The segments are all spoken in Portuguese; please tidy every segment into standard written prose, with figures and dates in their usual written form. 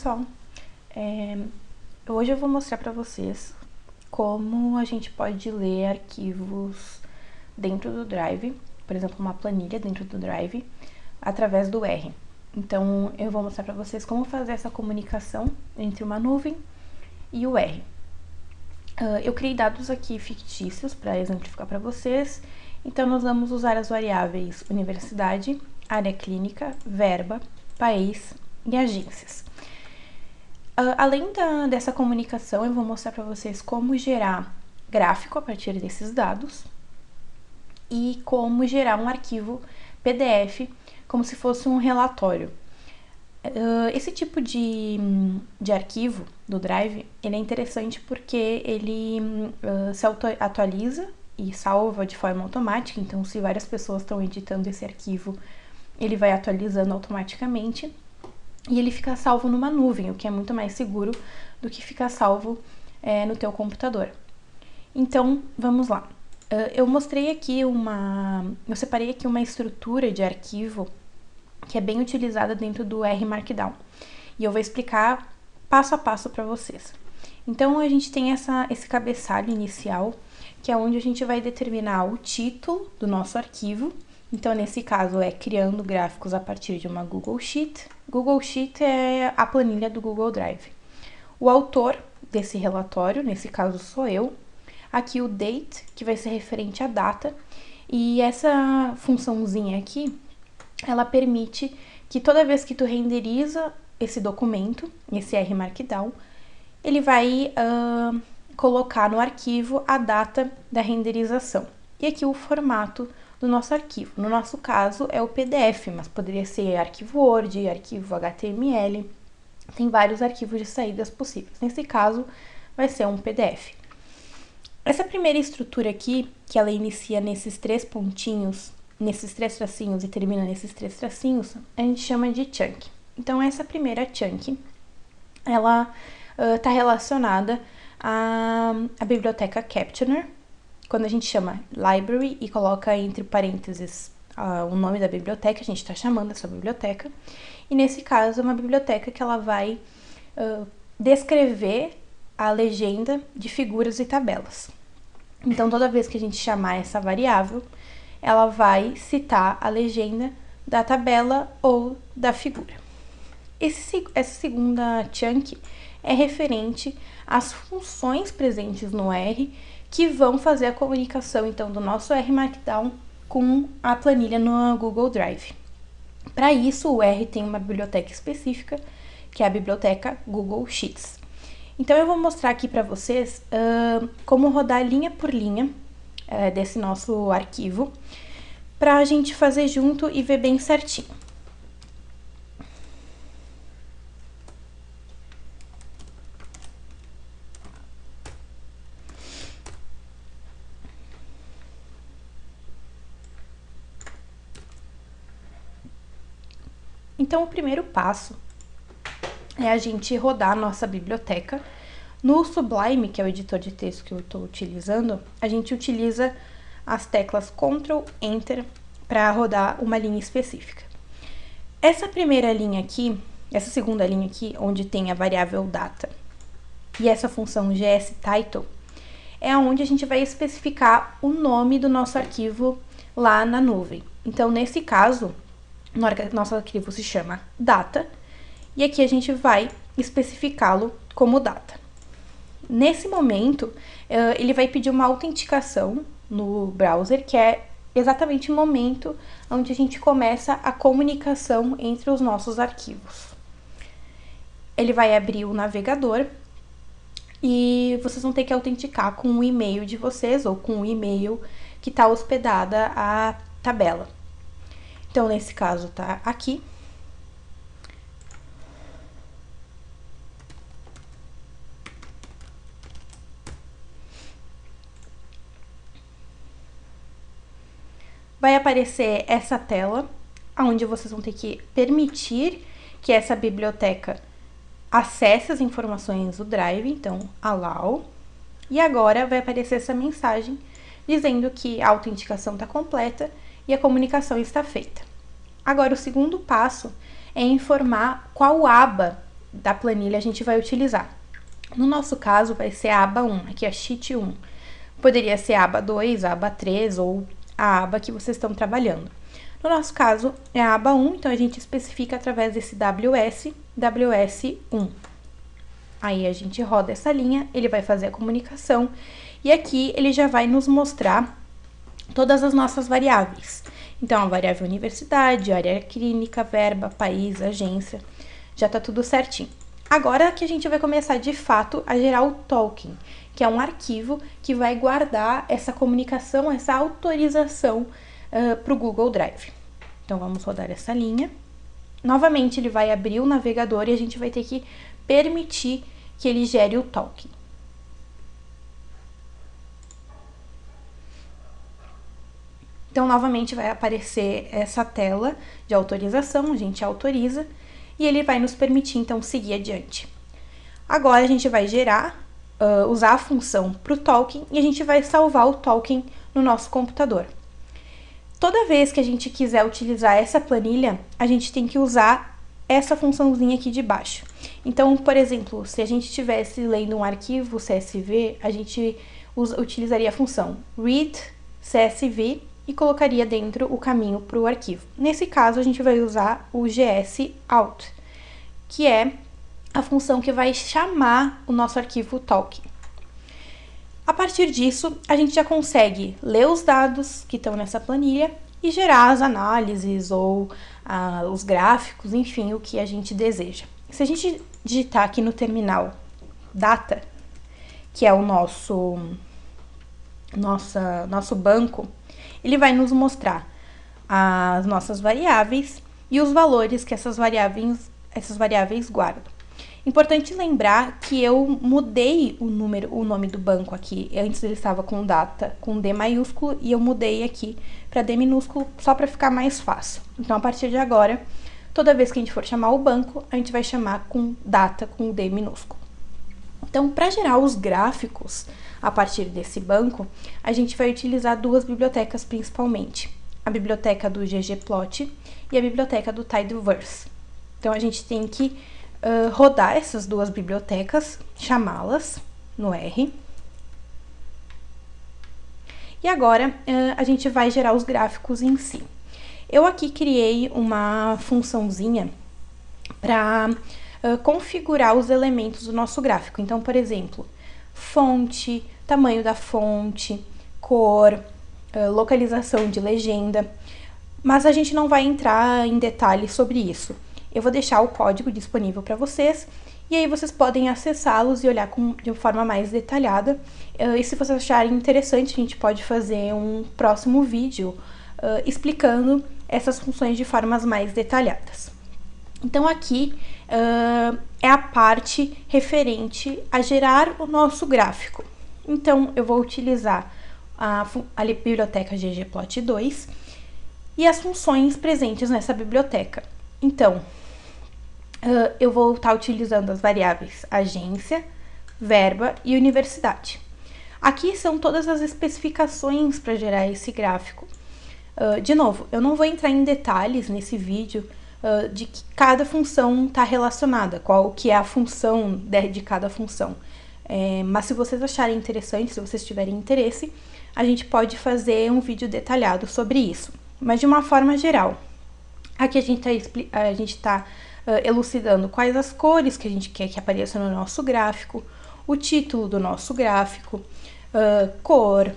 pessoal, hoje eu vou mostrar para vocês como a gente pode ler arquivos dentro do Drive, por exemplo, uma planilha dentro do Drive, através do R. Então, eu vou mostrar para vocês como fazer essa comunicação entre uma nuvem e o R. Eu criei dados aqui fictícios para exemplificar para vocês, então nós vamos usar as variáveis universidade, área clínica, verba, país e agências. Além dessa comunicação, eu vou mostrar para vocês como gerar gráfico a partir desses dados e como gerar um arquivo PDF como se fosse um relatório. Esse tipo de arquivo do Drive, ele é interessante porque ele se atualiza e salva de forma automática, então se várias pessoas estão editando esse arquivo, ele vai atualizando automaticamente e ele fica salvo numa nuvem, o que é muito mais seguro do que ficar salvo no teu computador. Então, vamos lá. Eu mostrei aqui eu separei aqui uma estrutura de arquivo que é bem utilizada dentro do R Markdown. E eu vou explicar passo a passo para vocês. Então, a gente tem esse cabeçalho inicial, que é onde a gente vai determinar o título do nosso arquivo. Então, nesse caso, é criando gráficos a partir de uma Google Sheet. Google Sheet é a planilha do Google Drive. O autor desse relatório, nesse caso sou eu. Aqui o date, que vai ser referente à data. E essa funçãozinha aqui, ela permite que toda vez que tu renderiza esse documento, esse R Markdown, ele vai colocar no arquivo a data da renderização. E aqui o formato do nosso arquivo. No nosso caso é o PDF, mas poderia ser arquivo Word, arquivo HTML. Tem vários arquivos de saídas possíveis. Nesse caso, vai ser um PDF. Essa primeira estrutura aqui, que ela inicia nesses três pontinhos, nesses três tracinhos e termina nesses três tracinhos, a gente chama de chunk. Então, essa primeira chunk, ela está relacionada à biblioteca Captioner. Quando a gente chama library e coloca entre parênteses o nome da biblioteca, a gente está chamando essa biblioteca. E nesse caso, é uma biblioteca que ela vai descrever a legenda de figuras e tabelas. Então, toda vez que a gente chamar essa variável, ela vai citar a legenda da tabela ou da figura. Essa segunda chunk é referente às funções presentes no R que vão fazer a comunicação, então, do nosso R Markdown com a planilha no Google Drive. Para isso, o R tem uma biblioteca específica, que é a biblioteca Google Sheets. Então, eu vou mostrar aqui para vocês como rodar linha por linha desse nosso arquivo, para a gente fazer junto e ver bem certinho. Então, o primeiro passo é a gente rodar a nossa biblioteca. No Sublime, que é o editor de texto que eu estou utilizando, a gente utiliza as teclas Ctrl, Enter para rodar uma linha específica. Essa primeira linha aqui, essa segunda linha aqui, onde tem a variável data e essa função GSTitle, é onde a gente vai especificar o nome do nosso arquivo lá na nuvem. Então, nesse caso, nosso arquivo se chama data, e aqui a gente vai especificá-lo como data. Nesse momento, ele vai pedir uma autenticação no browser, que é exatamente o momento onde a gente começa a comunicação entre os nossos arquivos. Ele vai abrir o navegador e vocês vão ter que autenticar com o e-mail de vocês ou com o e-mail que está hospedada a tabela. Então, nesse caso, tá aqui. Vai aparecer essa tela, onde vocês vão ter que permitir que essa biblioteca acesse as informações do Drive, então, allow. E agora vai aparecer essa mensagem dizendo que a autenticação está completa e a comunicação está feita. Agora, o segundo passo é informar qual aba da planilha a gente vai utilizar. No nosso caso, vai ser a aba 1, aqui é a Sheet 1. Poderia ser a aba 2, a aba 3 ou a aba que vocês estão trabalhando. No nosso caso, é a aba 1, então a gente especifica através desse WS1. Aí a gente roda essa linha, ele vai fazer a comunicação, e aqui ele já vai nos mostrar todas as nossas variáveis. Então, a variável universidade, área clínica, verba, país, agência, já tá tudo certinho. Agora que a gente vai começar de fato a gerar o token, que é um arquivo que vai guardar essa comunicação, essa autorização para o Google Drive. Então, vamos rodar essa linha. Novamente, ele vai abrir o navegador e a gente vai ter que permitir que ele gere o token. Então, novamente, vai aparecer essa tela de autorização, a gente autoriza, e ele vai nos permitir, então, seguir adiante. Agora, a gente vai usar a função para o token, e a gente vai salvar o token no nosso computador. Toda vez que a gente quiser utilizar essa planilha, a gente tem que usar essa funçãozinha aqui de baixo. Então, por exemplo, se a gente estivesse lendo um arquivo CSV, a gente utilizaria a função read CSV e colocaria dentro o caminho para o arquivo. Nesse caso, a gente vai usar o GSOut, que é a função que vai chamar o nosso arquivo token. A partir disso, a gente já consegue ler os dados que estão nessa planilha e gerar as análises ou os gráficos, enfim, o que a gente deseja. Se a gente digitar aqui no terminal data, que é o nosso banco, ele vai nos mostrar as nossas variáveis e os valores que essas variáveis guardam. Importante lembrar que eu mudei o nome do banco aqui. Antes ele estava com data com D maiúsculo e eu mudei aqui para D minúsculo só para ficar mais fácil. Então, a partir de agora, toda vez que a gente for chamar o banco, a gente vai chamar com data com D minúsculo. Então, para gerar os gráficos a partir desse banco, a gente vai utilizar duas bibliotecas principalmente. A biblioteca do ggplot e a biblioteca do Tidyverse. Então, a gente tem que rodar essas duas bibliotecas, chamá-las no R. E agora, a gente vai gerar os gráficos em si. Eu aqui criei uma funçãozinha para configurar os elementos do nosso gráfico. Então, por exemplo, fonte, tamanho da fonte, cor, localização de legenda, mas a gente não vai entrar em detalhes sobre isso. Eu vou deixar o código disponível para vocês, e aí vocês podem acessá-los e olhar de forma mais detalhada. E se vocês acharem interessante, a gente pode fazer um próximo vídeo explicando essas funções de formas mais detalhadas. Então, aqui é a parte referente a gerar o nosso gráfico. Então, eu vou utilizar a biblioteca ggplot2 e as funções presentes nessa biblioteca. Então, eu vou estar utilizando as variáveis agência, verba e universidade. Aqui são todas as especificações para gerar esse gráfico. De novo, eu não vou entrar em detalhes nesse vídeo de que cada função está relacionada, qual que é a função de cada função. Mas se vocês acharem interessante, se vocês tiverem interesse, a gente pode fazer um vídeo detalhado sobre isso. Mas de uma forma geral, aqui a gente está elucidando quais as cores que a gente quer que apareçam no nosso gráfico, o título do nosso gráfico, cor,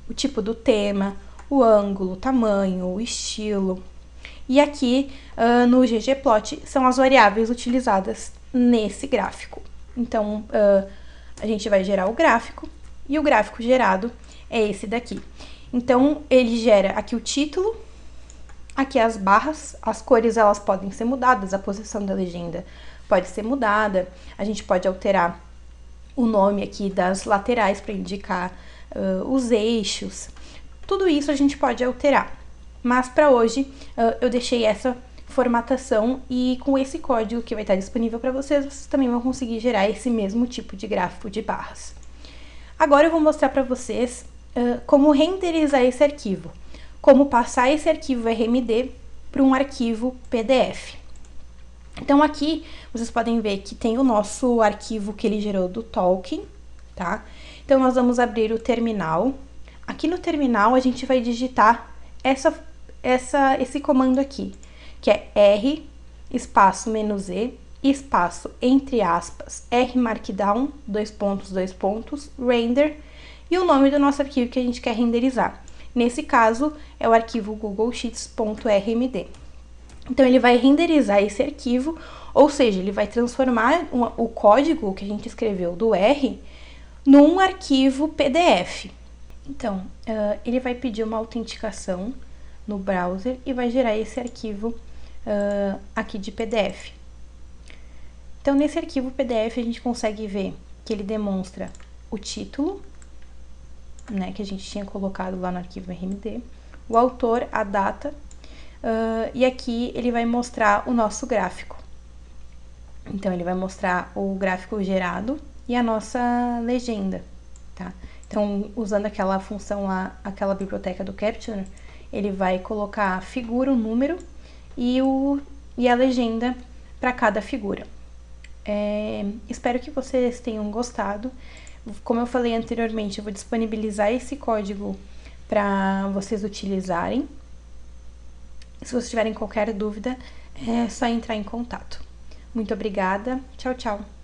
o tipo do tema, o ângulo, o tamanho, o estilo. E aqui no ggplot são as variáveis utilizadas nesse gráfico. Então, a gente vai gerar o gráfico e o gráfico gerado é esse daqui. Então, ele gera aqui o título, aqui as barras, as cores elas podem ser mudadas, a posição da legenda pode ser mudada, a gente pode alterar o nome aqui das laterais para indicar os eixos, tudo isso a gente pode alterar. Mas para hoje eu deixei essa formatação e com esse código que vai estar disponível para vocês, vocês também vão conseguir gerar esse mesmo tipo de gráfico de barras. Agora eu vou mostrar para vocês como renderizar esse arquivo, como passar esse arquivo RMD para um arquivo PDF. Então aqui vocês podem ver que tem o nosso arquivo que ele gerou do Tolkien, tá? Então nós vamos abrir o terminal. Aqui no terminal a gente vai digitar esse comando aqui, que é R, espaço "-e", espaço, entre aspas, R Markdown, dois pontos, render, e o nome do nosso arquivo que a gente quer renderizar. Nesse caso, é o arquivo googlesheets.rmd. Então, ele vai renderizar esse arquivo, ou seja, ele vai transformar o código que a gente escreveu do R num arquivo PDF. Então, ele vai pedir uma autenticação no browser e vai gerar esse arquivo aqui de PDF. Então, nesse arquivo PDF, a gente consegue ver que ele demonstra o título, né, que a gente tinha colocado lá no arquivo RMD, o autor, a data, e aqui ele vai mostrar o nosso gráfico. Então, ele vai mostrar o gráfico gerado e a nossa legenda, tá? Então, usando aquela função lá, aquela biblioteca do Capture, ele vai colocar a figura, o número e a legenda para cada figura. Espero que vocês tenham gostado. Como eu falei anteriormente, eu vou disponibilizar esse código para vocês utilizarem. Se vocês tiverem qualquer dúvida, é só entrar em contato. Muito obrigada. Tchau, tchau.